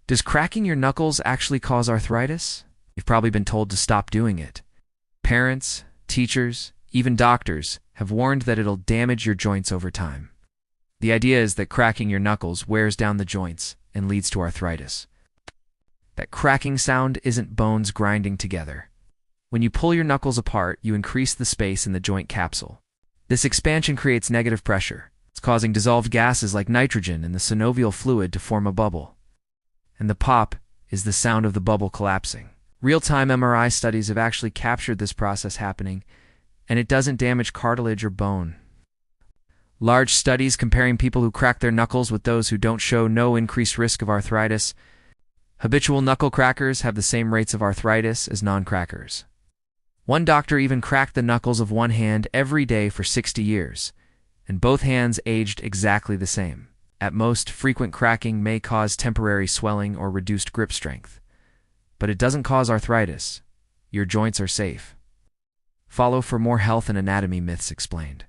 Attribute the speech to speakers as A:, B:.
A: Does cracking your knuckles actually cause arthritis? You've probably been told to stop doing it. Parents, teachers, even doctors have warned that it'll damage your joints over time. The idea is that cracking your knuckles wears down the joints and leads to arthritis. That cracking sound isn't bones grinding together. When you pull your knuckles apart, you increase the space in the joint capsule. This expansion creates negative pressure. It's causing dissolved gases like nitrogen in the synovial fluid to form a bubble. And the pop is the sound of the bubble collapsing. Real-time MRI studies have actually captured this process happening, and it doesn't damage cartilage or bone. Large studies comparing people who crack their knuckles with those who don't show no increased risk of arthritis. Habitual knuckle crackers have the same rates of arthritis as non-crackers. One doctor even cracked the knuckles of one hand every day for 60 years, and both hands aged exactly the same. At most, frequent cracking may cause temporary swelling or reduced grip strength. But it doesn't cause arthritis. Your joints are safe. Follow for more health and anatomy myths explained.